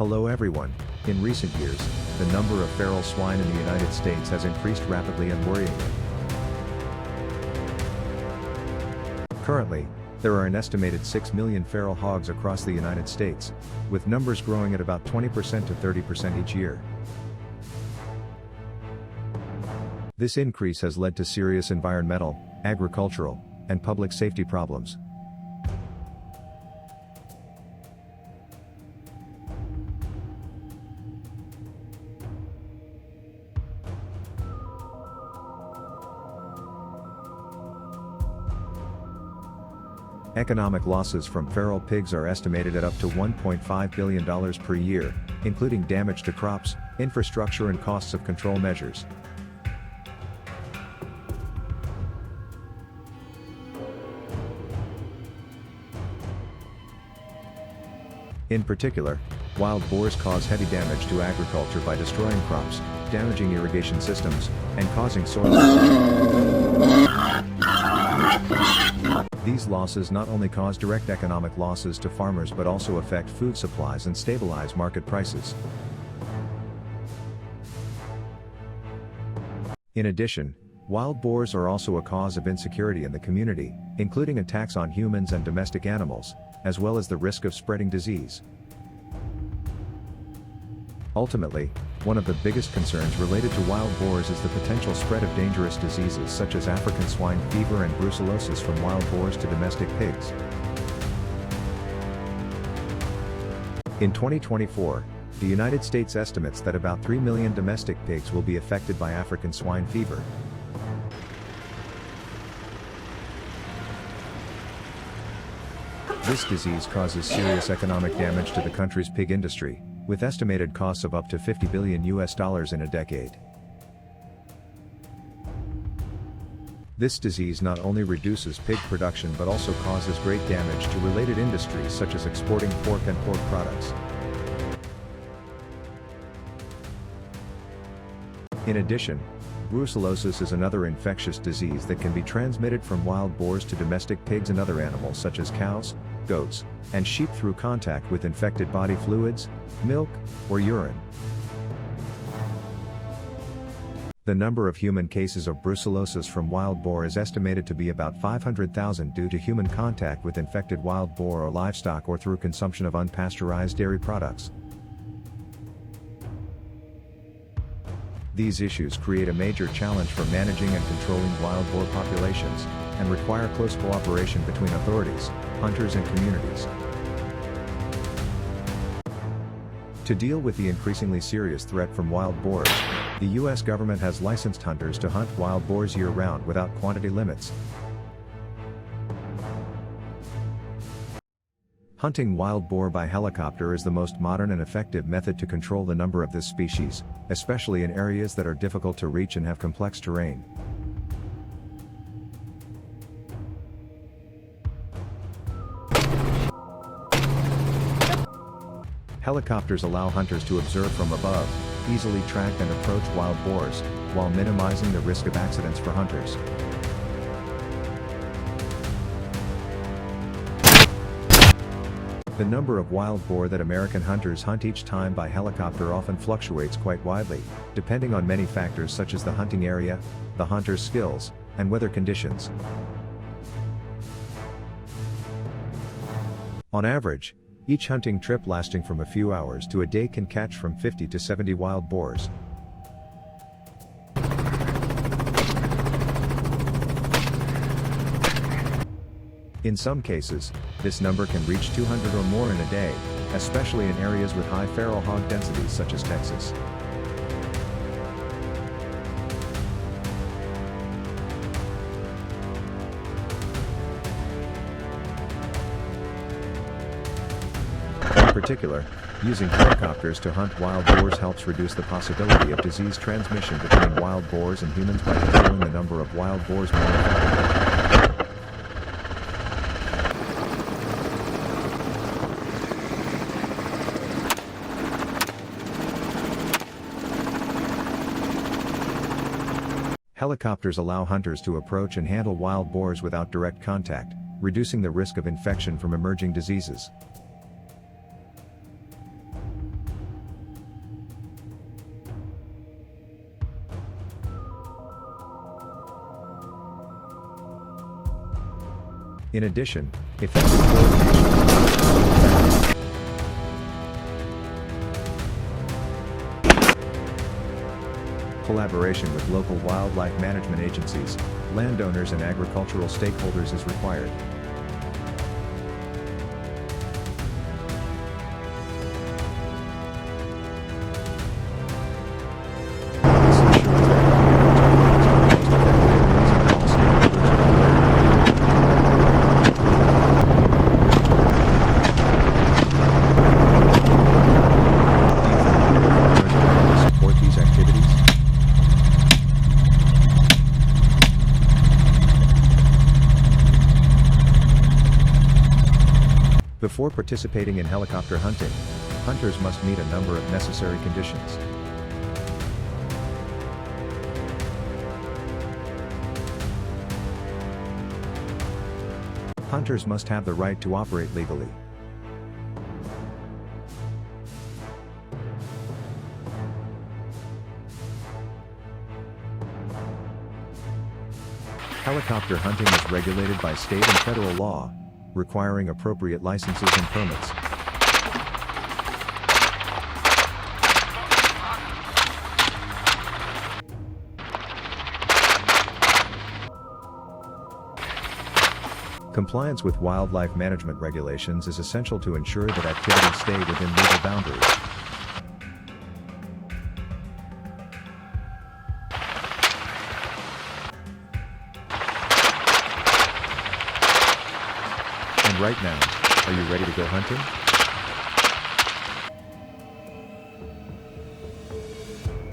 Hello everyone. In recent years, the number of feral swine in the United States has increased rapidly and worryingly. Currently, there are an estimated 6 million feral hogs across the United States, with numbers growing at about 20% to 30% each year. This increase has led to serious environmental, agricultural, and public safety problems. Economic losses from feral pigs are estimated at up to $1.5 billion per year, including damage to crops, infrastructure and costs of control measures. In particular, wild boars cause heavy damage to agriculture by destroying crops, damaging irrigation systems, and causing soil erosion. These losses not only cause direct economic losses to farmers but also affect food supplies and stabilize market prices. In addition, wild boars are also a cause of insecurity in the community, including attacks on humans and domestic animals, as well as the risk of spreading disease. Ultimately, one of the biggest concerns related to wild boars is the potential spread of dangerous diseases such as African swine fever and brucellosis from wild boars to domestic pigs. In 2024, the United States estimates that about 3 million domestic pigs will be affected by African swine fever. This disease causes serious economic damage to the country's pig industry, with estimated costs of up to $50 billion in a decade. This disease not only reduces pig production but also causes great damage to related industries such as exporting pork and pork products. In addition, brucellosis is another infectious disease that can be transmitted from wild boars to domestic pigs and other animals such as cows, goats, and sheep through contact with infected body fluids, milk, or urine. The number of human cases of brucellosis from wild boar is estimated to be about 500,000 due to human contact with infected wild boar or livestock or through consumption of unpasteurized dairy products. These issues create a major challenge for managing and controlling wild boar populations, and require close cooperation between authorities, hunters and communities. To deal with the increasingly serious threat from wild boars, the U.S. government has licensed hunters to hunt wild boars year-round without quantity limits. Hunting wild boar by helicopter is the most modern and effective method to control the number of this species, especially in areas that are difficult to reach and have complex terrain. Helicopters allow hunters to observe from above, easily track and approach wild boars, while minimizing the risk of accidents for hunters. The number of wild boar that American hunters hunt each time by helicopter often fluctuates quite widely, depending on many factors such as the hunting area, the hunter's skills, and weather conditions. On average, each hunting trip lasting from a few hours to a day can catch from 50 to 70 wild boars. In some cases, this number can reach 200 or more in a day, especially in areas with high feral hog densities such as Texas. In particular, using helicopters to hunt wild boars helps reduce the possibility of disease transmission between wild boars and humans by controlling the number of wild boars more effectively. Helicopters allow hunters to approach and handle wild boars without direct contact, reducing the risk of infection from emerging diseases. In addition, effective coordination collaboration with local wildlife management agencies, landowners and agricultural stakeholders is required. Before participating in helicopter hunting, hunters must meet a number of necessary conditions. Hunters must have the right to operate legally. Helicopter hunting is regulated by state and federal law, requiring appropriate licenses and permits. Compliance with wildlife management regulations is essential to ensure that activities stay within legal boundaries. And right now, are you ready to go hunting?